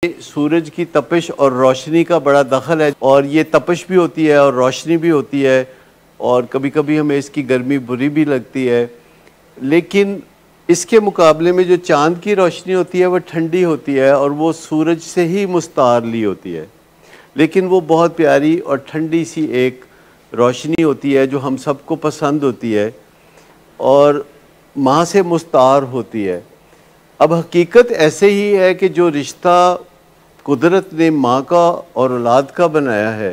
सूरज की तपिश और रोशनी का बड़ा दखल है, और ये तपिश भी होती है और रोशनी भी होती है, और कभी कभी हमें इसकी गर्मी बुरी भी लगती है। लेकिन इसके मुकाबले में जो चांद की रोशनी होती है वह ठंडी होती है और वो सूरज से ही मुस्तार ली होती है, लेकिन वो बहुत प्यारी और ठंडी सी एक रोशनी होती है जो हम सबको पसंद होती है और माँ से मुस्तार होती है। अब हकीकत ऐसे ही है कि जो रिश्ता कुदरत ने माँ का और औलाद का बनाया है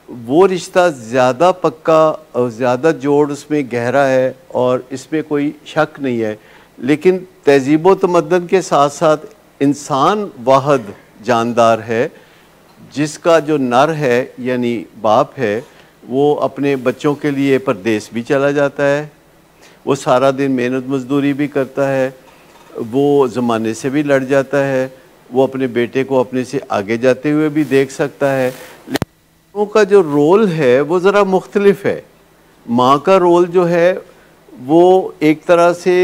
वो रिश्ता ज़्यादा पक्का और ज़्यादा जोड़ उसमें गहरा है और इसमें कोई शक नहीं है। लेकिन तहज़ीब व तमद्दुन के साथ साथ इंसान वाहिद जानदार है जिसका जो नर है यानी बाप है वो अपने बच्चों के लिए परदेस भी चला जाता है, वो सारा दिन मेहनत मजदूरी भी करता है, वो ज़माने से भी लड़ जाता है, वो अपने बेटे को अपने से आगे जाते हुए भी देख सकता है। लेकिन उनका जो रोल है वो ज़रा मुख्तलिफ है। माँ का रोल जो है वो एक तरह से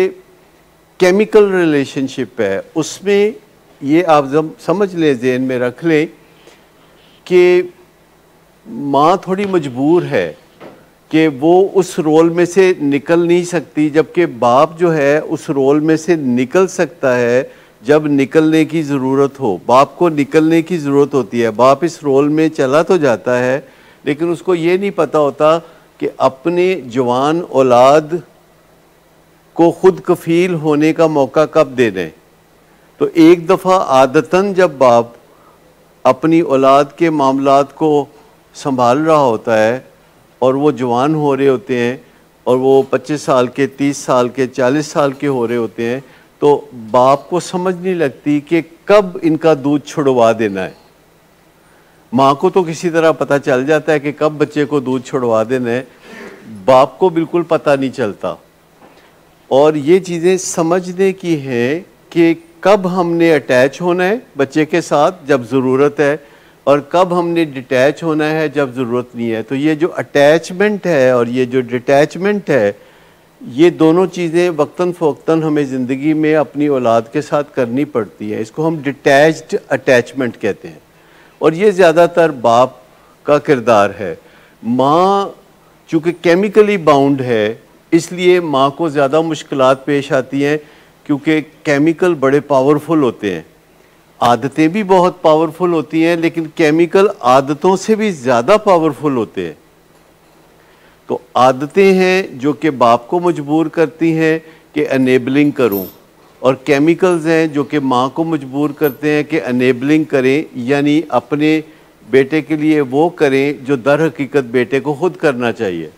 केमिकल रिलेशनशिप है, उसमें ये आप जब समझ लें, ज़हन में रख लें कि माँ थोड़ी मजबूर है कि वो उस रोल में से निकल नहीं सकती, जबकि बाप जो है उस रोल में से निकल सकता है जब निकलने की ज़रूरत हो। बाप को निकलने की ज़रूरत होती है, बाप इस रोल में चला तो जाता है लेकिन उसको ये नहीं पता होता कि अपने जवान औलाद को ख़ुद कफ़ील होने का मौका कब दे दें। तो एक दफ़ा आदतन जब बाप अपनी औलाद के मामलात को संभाल रहा होता है और वो जवान हो रहे होते हैं और वो 25 साल के, 30 साल के, 40 साल के हो रहे होते हैं, तो बाप को समझ नहीं लगती कि कब इनका दूध छुड़वा देना है। माँ को तो किसी तरह पता चल जाता है कि कब बच्चे को दूध छुड़वा देना है, बाप को बिल्कुल पता नहीं चलता। और ये चीज़ें समझने की हैं कि कब हमने अटैच होना है बच्चे के साथ जब ज़रूरत है और कब हमने डिटैच होना है जब ज़रूरत नहीं है। तो ये जो अटैचमेंट है और ये जो डिटैचमेंट है, ये दोनों चीज़ें वक्तन फ़वक्तन हमें ज़िंदगी में अपनी औलाद के साथ करनी पड़ती है। इसको हम डिटैच्ड अटैचमेंट कहते हैं और ये ज़्यादातर बाप का किरदार है। माँ चूँकि केमिकली बाउंड है इसलिए माँ को ज़्यादा मुश्किलात पेश आती हैं क्योंकि केमिकल बड़े पावरफुल होते हैं, आदतें भी बहुत पावरफुल होती हैं लेकिन केमिकल आदतों से भी ज़्यादा पावरफुल होते हैं। तो आदतें हैं जो कि बाप को मजबूर करती हैं कि अनेबलिंग करूं, और केमिकल्स हैं जो कि माँ को मजबूर करते हैं कि अनेबलिंग करें, यानी अपने बेटे के लिए वो करें जो दर हकीकत बेटे को खुद करना चाहिए।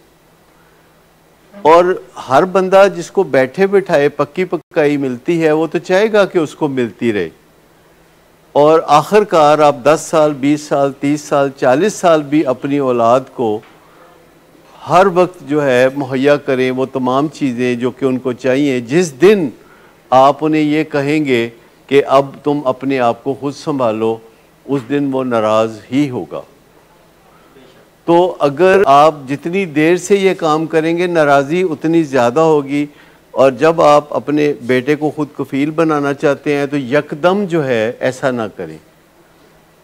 और हर बंदा जिसको बैठे बिठाए पक्की पक्काई मिलती है वो तो चाहेगा कि उसको मिलती रहे, और आखिरकार आप 10 साल, 20 साल, 30 साल, 40 साल भी अपनी औलाद को हर वक्त जो है मुहैया करें वो तमाम चीज़ें जो कि उनको चाहिए। जिस दिन आप उन्हें ये कहेंगे कि अब तुम अपने आप को खुद संभालो, उस दिन वो नाराज़ ही होगा। तो अगर आप जितनी देर से ये काम करेंगे नाराज़ी उतनी ज़्यादा होगी, और जब आप अपने बेटे को खुद कफ़ील बनाना चाहते हैं तो यकदम जो है ऐसा ना करें।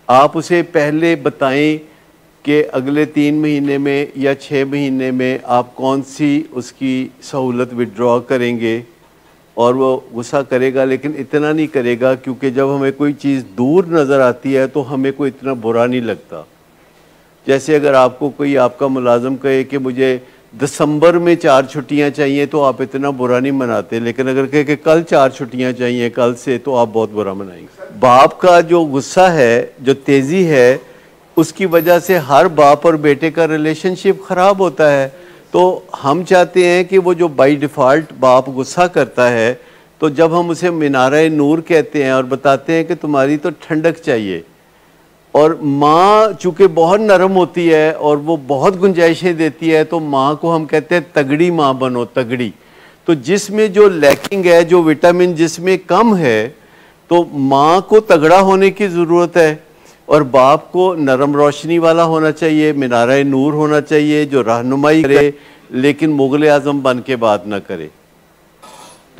आप उसे पहले बताएं कि अगले 3 महीने में या 6 महीने में आप कौन सी उसकी सहूलत विड्रॉ करेंगे, और वो गुस्सा करेगा लेकिन इतना नहीं करेगा, क्योंकि जब हमें कोई चीज़ दूर नज़र आती है तो हमें कोई इतना बुरा नहीं लगता। जैसे अगर आपको कोई आपका मुलाजिम कहे कि मुझे दिसंबर में 4 छुट्टियां चाहिए तो आप इतना बुरा नहीं मनाते, लेकिन अगर कहे कि कल 4 छुट्टियां चाहिए कल से, तो आप बहुत बुरा मनाएंगे। बाप का जो गुस्सा है, जो तेज़ी है, उसकी वजह से हर बाप और बेटे का रिलेशनशिप ख़राब होता है। तो हम चाहते हैं कि वो जो बाई डिफ़ॉल्ट बाप गुस्सा करता है, तो जब हम उसे मीनारे नूर कहते हैं और बताते हैं कि तुम्हारी तो ठंडक चाहिए, और माँ चूँकि बहुत नरम होती है और वो बहुत गुंजाइशें देती है, तो माँ को हम कहते हैं तगड़ी माँ बनो, तगड़ी। तो जिसमें जो लैकिंग है, जो विटामिन जिसमें कम है, तो माँ को तगड़ा होने की ज़रूरत है और बाप को नरम रोशनी वाला होना चाहिए, मीनारा नूर होना चाहिए जो रहनुमाई करे लेकिन मुग़ल आज़म बन के बात ना करे।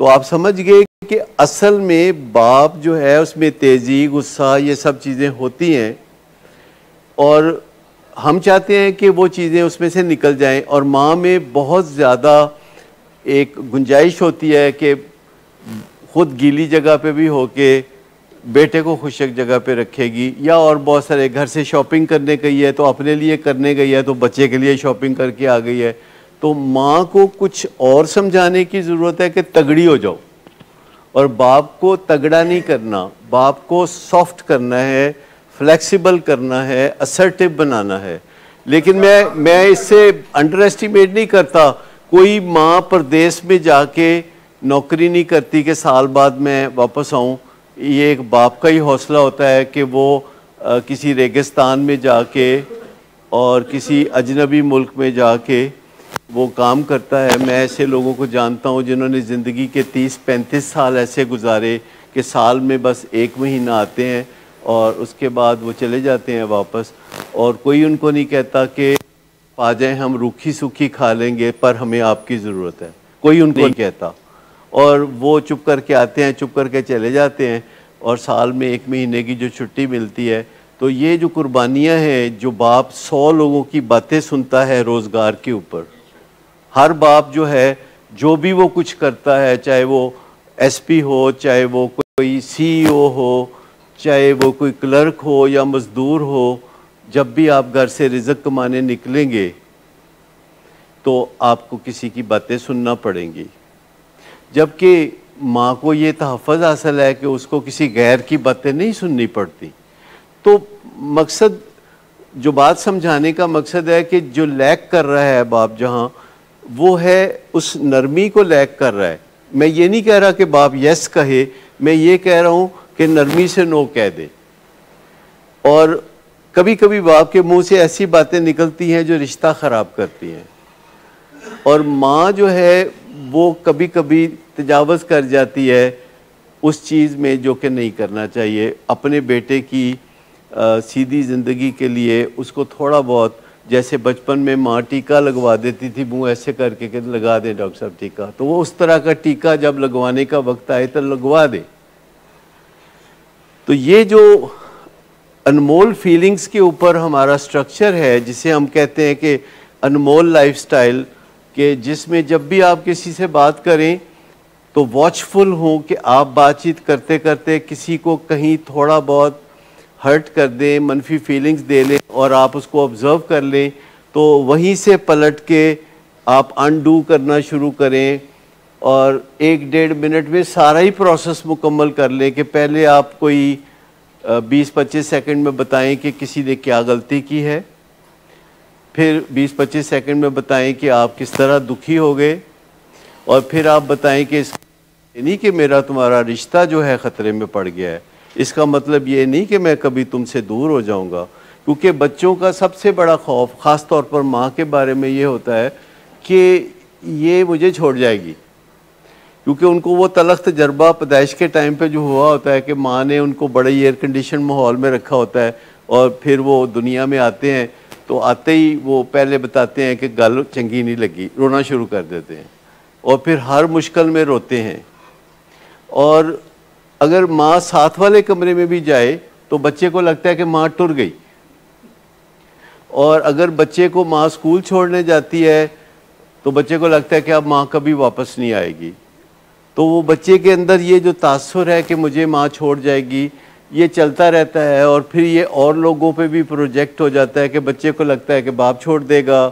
तो आप समझ गए कि असल में बाप जो है उसमें तेज़ी, गुस्सा, ये सब चीज़ें होती हैं और हम चाहते हैं कि वो चीज़ें उसमें से निकल जाएं, और माँ में बहुत ज़्यादा एक गुंजाइश होती है कि खुद गीली जगह पे भी होके बेटे को खुशक जगह पे रखेगी, या और बहुत सारे घर से शॉपिंग करने गई है तो अपने लिए करने गई है तो बच्चे के लिए शॉपिंग करके आ गई है। तो माँ को कुछ और समझाने की ज़रूरत है कि तगड़ी हो जाओ, और बाप को तगड़ा नहीं करना, बाप को सॉफ्ट करना है, फ्लेक्सिबल करना है, असर्टिव बनाना है। लेकिन मैं इससे अंडर एस्टिमेट नहीं करता। कोई माँ परदेश में जाके नौकरी नहीं करती कि साल बाद मैं वापस आऊँ। ये एक बाप का ही हौसला होता है कि वो किसी रेगिस्तान में जाके और किसी अजनबी मुल्क में जाके वो काम करता है। मैं ऐसे लोगों को जानता हूँ जिन्होंने ज़िंदगी के 30-35 साल ऐसे गुजारे कि साल में बस 1 महीना आते हैं और उसके बाद वो चले जाते हैं वापस, और कोई उनको नहीं कहता कि आ जाएं हम रूखी सूखी खा लेंगे पर हमें आपकी ज़रूरत है, कोई उनको नहीं कहता। और वो चुप करके आते हैं, चुप करके चले जाते हैं, और साल में 1 महीने की जो छुट्टी मिलती है। तो ये जो कुर्बानियाँ हैं, जो बाप 100 लोगों की बातें सुनता है रोज़गार के ऊपर, हर बाप जो है जो भी वो कुछ करता है, चाहे वो एसपी हो, चाहे वो कोई सीईओ हो, चाहे वो कोई क्लर्क हो या मज़दूर हो, जब भी आप घर से रिज़्क़ कमाने निकलेंगे तो आपको किसी की बातें सुनना पड़ेंगी। जबकि माँ को ये तहफ़्फ़ुज़ हासिल है कि उसको किसी गैर की बातें नहीं सुननी पड़ती। तो मकसद, जो बात समझाने का मकसद है कि जो लैक कर रहा है बाप जहाँ, वो है उस नरमी को लैक कर रहा है। मैं ये नहीं कह रहा कि बाप यस कहे, मैं ये कह रहा हूँ कि नरमी से नो कह दे। और कभी कभी बाप के मुंह से ऐसी बातें निकलती हैं जो रिश्ता ख़राब करती हैं, और माँ जो है वो कभी कभी तजावज़ कर जाती है उस चीज़ में जो कि नहीं करना चाहिए। अपने बेटे की सीधी ज़िंदगी के लिए उसको थोड़ा बहुत, जैसे बचपन में माँ टीका लगवा देती थी मुंह ऐसे करके कि लगा दे डॉक्टर साहब टीका, तो वो उस तरह का टीका जब लगवाने का वक्त आए तो लगवा दे। तो ये जो अनमोल फीलिंग्स के ऊपर हमारा स्ट्रक्चर है, जिसे हम कहते हैं कि अनमोल लाइफस्टाइल, कि जिसमें जब भी आप किसी से बात करें तो वॉचफुल हों कि आप बातचीत करते करते किसी को कहीं थोड़ा बहुत हर्ट कर दें, मनफी फीलिंग्स दे लें, और आप उसको ऑब्ज़र्व कर लें, तो वहीं से पलट के आप अनडू करना शुरू करें और 1-1.5 मिनट में सारा ही प्रोसेस मुकम्मल कर लें। कि पहले आप कोई 20-25 सेकंड में बताएं कि किसी ने क्या गलती की है, फिर 20-25 सेकंड में बताएं कि आप किस तरह दुखी हो गए, और फिर आप बताएं कि ये नहीं कि मेरा तुम्हारा रिश्ता जो है ख़तरे में पड़ गया है, इसका मतलब ये नहीं कि मैं कभी तुमसे दूर हो जाऊंगा। क्योंकि बच्चों का सबसे बड़ा खौफ, ख़ास तौर पर माँ के बारे में ये होता है कि ये मुझे छोड़ जाएगी, क्योंकि उनको वो तलख़ तजर्बा पैदाइश के टाइम पे जो हुआ होता है कि माँ ने उनको बड़े एयर कंडीशन माहौल में रखा होता है, और फिर वो दुनिया में आते हैं तो आते ही वो पहले बताते हैं कि गल चंगी नहीं लगी, रोना शुरू कर देते हैं, और फिर हर मुश्किल में रोते हैं। और अगर माँ साथ वाले कमरे में भी जाए तो बच्चे को लगता है कि माँ टुर गई, और अगर बच्चे को माँ स्कूल छोड़ने जाती है तो बच्चे को लगता है कि अब माँ कभी वापस नहीं आएगी। तो वो बच्चे के अंदर ये जो तासुर है कि मुझे माँ छोड़ जाएगी, ये चलता रहता है, और फिर ये और लोगों पे भी प्रोजेक्ट हो जाता है कि बच्चे को लगता है कि बाप छोड़ देगा,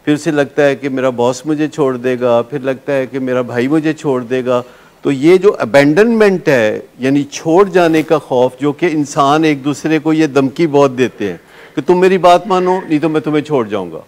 फिर से लगता है कि मेरा बॉस मुझे छोड़ देगा, फिर लगता है कि मेरा भाई मुझे छोड़ देगा। तो ये जो अबेंडनमेंट है, यानी छोड़ जाने का खौफ, जो कि इंसान एक दूसरे को ये धमकी बहुत देते हैं कि तुम मेरी बात मानो नहीं तो मैं तुम्हें छोड़ जाऊंगा,